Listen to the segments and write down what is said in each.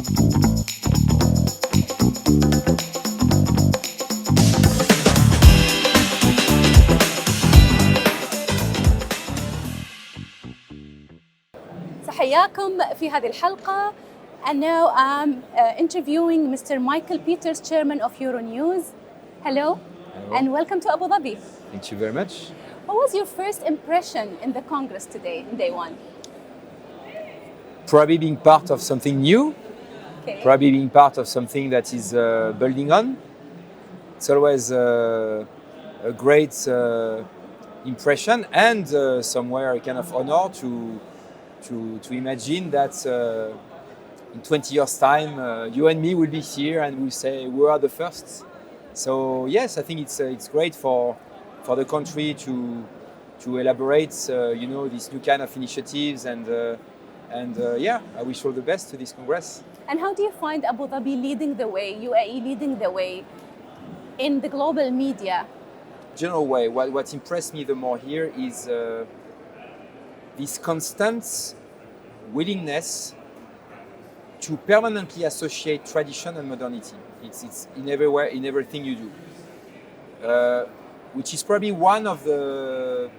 حياكم في هذه الحلقة. And now I'm interviewing Mr. Michael Bيترز, chairman of Yورونيوز. Hello. Hello. And welcome to Abu Dhabi. Thank you very much. What was your first impression in the Congress today, in day one? Probably being part of something new, Okay. probably being part of something that is building on. It's always a great impression and somewhere a kind of honor to imagine that in 20 years' time, you and me will be here and we'll say we are the first. So yes, I think it's great for the country to elaborate, these new kind of initiatives and yeah, I wish all the best to this Congress. And how do you find Abu Dhabi leading the way, UAE leading the way in the global media? General way, what impressed me the more here is this constant willingness to permanently associate tradition and modernity. It's in everywhere, in everything you do, which is probably one of the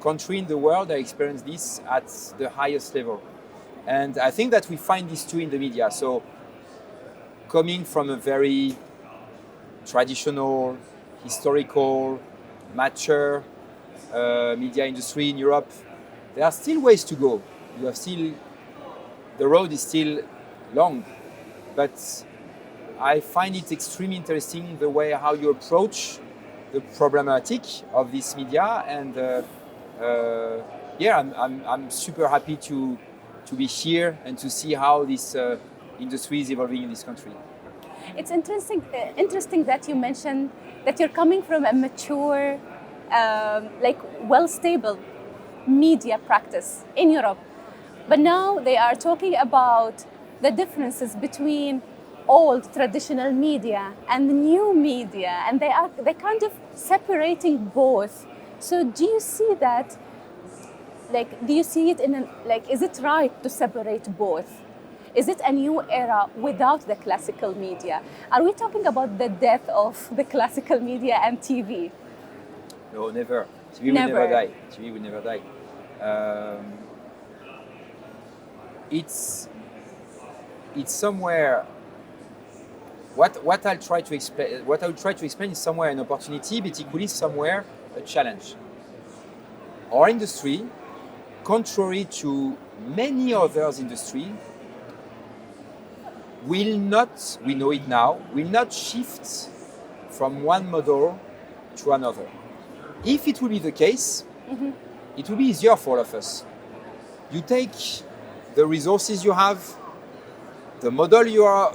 country in the world that experience this at the highest level. And I think that we find this too in the media. So coming from a very traditional, historical, mature media industry in Europe, there are still ways to go. The road is still long, but I find it extremely interesting the way how you approach the problematic of this media, and I'm super happy to be here and to see how this industry is evolving in this country. It's interesting that you mentioned that you're coming from a mature, well-stable media practice in Europe. But now they are talking about the differences between old traditional media and the new media, and they're kind of separating both. So do you see that? Do you see it is it right to separate both? Is it a new era without the classical media? Are we talking about the death of the classical media and TV? No, never. TV will never die. TV will never die. It's somewhere. What I'll try to explain is somewhere an opportunity, but equally somewhere a challenge. Our industry, contrary to many others industries, will not, we know it now, will not shift from one model to another. If it will be the case, it will be easier for all of us. You take the resources you have, the model you are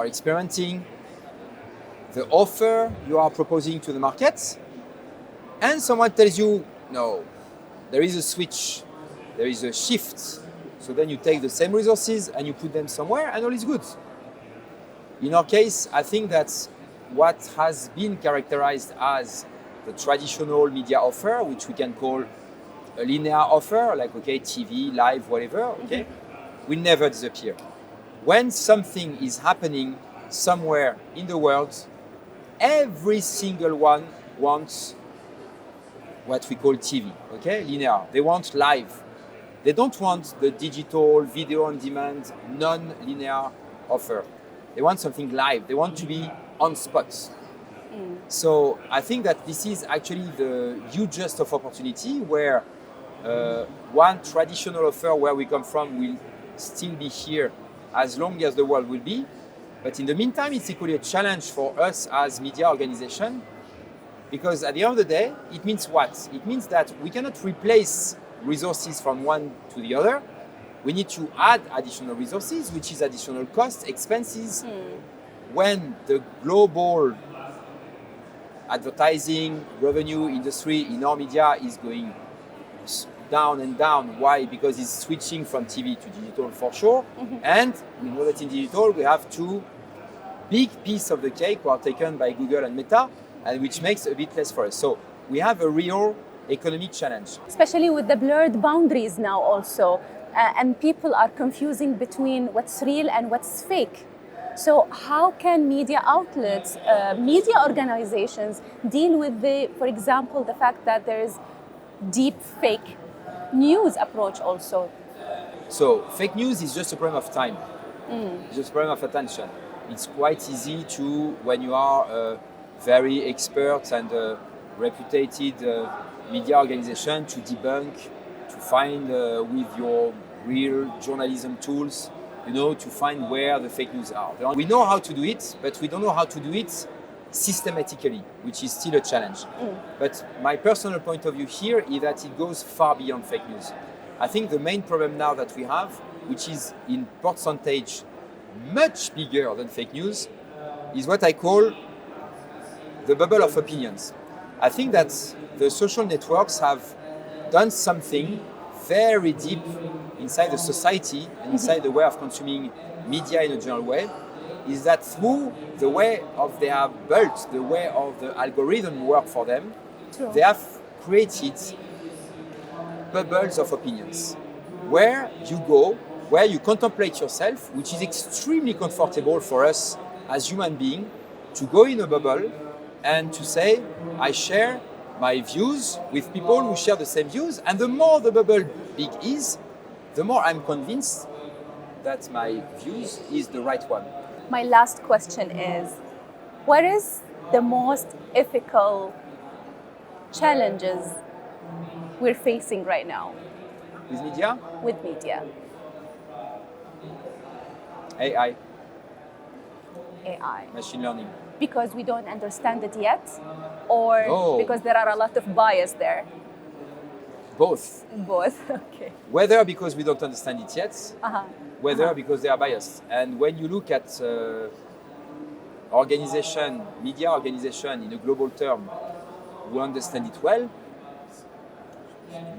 experimenting, the offer you are proposing to the market, and someone tells you, no, there is a switch, there is a shift. So then you take the same resources and you put them somewhere and all is good. In our case, I think that's what has been characterized as the traditional media offer, which we can call a linear offer, like, okay, TV, live, whatever, okay, will never disappear. When something is happening somewhere in the world, every single one wants what we call TV, okay, linear. They want live. They don't want the digital, video on demand, non-linear offer. They want something live. They want to be on spot. So I think that this is actually the hugest of opportunity where one traditional offer where we come from will still be here as long as the world will be. But in the meantime, it's equally a challenge for us as media organization, because at the end of the day, it means what? It means that we cannot replace resources from one to the other. We need to add additional resources, which is additional costs, expenses. When the global advertising revenue industry in our media is going down and down. Why? Because it's switching from TV to digital for sure. And we know that in digital we have two big pieces of the cake who are taken by Google and Meta, and which makes a bit less for us. So we have a real economic challenge. Especially with the blurred boundaries now also. and people are confusing between what's real and what's fake. So how can media outlets, media organizations deal with for example, the fact that there is deep fake news approach also? So fake news is just a problem of time. It's just a problem of attention. It's quite easy to, when you are a very expert and a reputed media organization, to debunk, to find with your real journalism tools, to find where the fake news are. We know how to do it, but we don't know how to do it systematically, which is still a challenge. But my personal point of view here is that it goes far beyond fake news. I think the main problem now that we have, which is in percentage much bigger than fake news, is what I call the bubble of opinions. I think that the social networks have done something very deep inside the society and inside the way of consuming media in a general way, is that through the way of they have built, the way of the algorithm work for them, they have created bubbles of opinions where you go, where you contemplate yourself, which is extremely comfortable for us as human beings to go in a bubble and to say, I share my views with people who share the same views, and the more the bubble big is, the more I'm convinced that my views is the right one. My last question is, what is the most ethical challenges we're facing right now With media? with media? AI, AI. machine learning. Because we don't understand it yet, or No. because there are a lot of bias there? Both. Both. Okay. Whether because we don't understand it yet, Uh-huh. whether because they are biased. And when you look at media organization in a global term, who understand it well,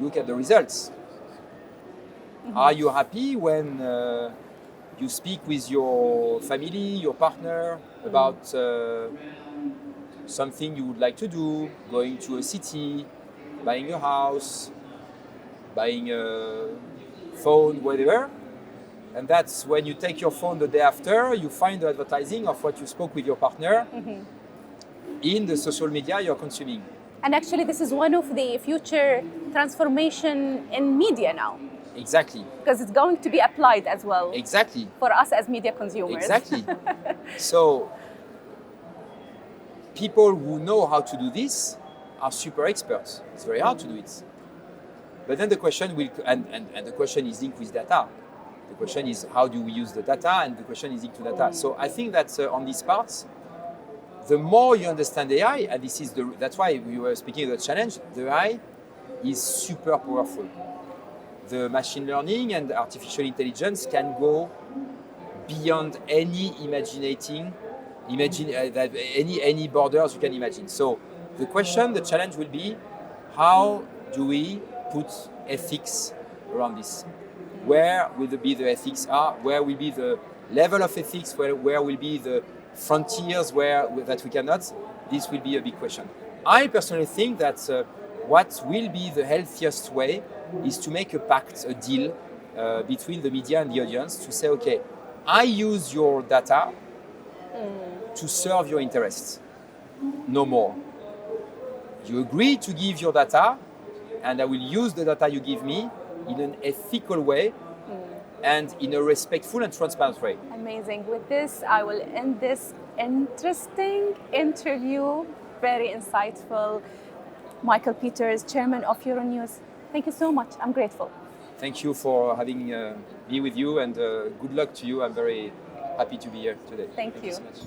look at the results. Are you happy when you speak with your family, your partner, about something you would like to do, going to a city, buying a house, buying a phone, whatever? And that's when you take your phone the day after, you find the advertising of what you spoke with your partner in the social media you're consuming. And actually, this is one of the future transformation in media now, Exactly. because it's going to be applied as well Exactly. for us as media consumers. Exactly. So people who know how to do this are super experts. It's very hard to do it. But then the question will, and the question is linked with data. The question is, how do we use the data? And the question is linked to data. So I think that on these parts, the more you understand AI, and that's why we were speaking of the challenge, the AI is super powerful. The machine learning and artificial intelligence can go beyond any any borders you can imagine. So the challenge will be, how do we put ethics around this? Where will be the ethics are? Where will be the level of ethics? Where will be the frontiers that we cannot? This will be a big question. I personally think that what will be the healthiest way is to make a pact, a deal between the media and the audience to say, okay, I use your data to serve your interests, no more. You agree to give your data, and I will use the data you give me in an ethical way and in a respectful and transparent way. Amazing. With this, I will end this interesting interview. Very insightful. Michael Bيترز, Chairman of Yoronews. Thank you so much. I'm grateful. Thank you for having me with you, and good luck to you. I'm very happy to be here today. Thank you. So much.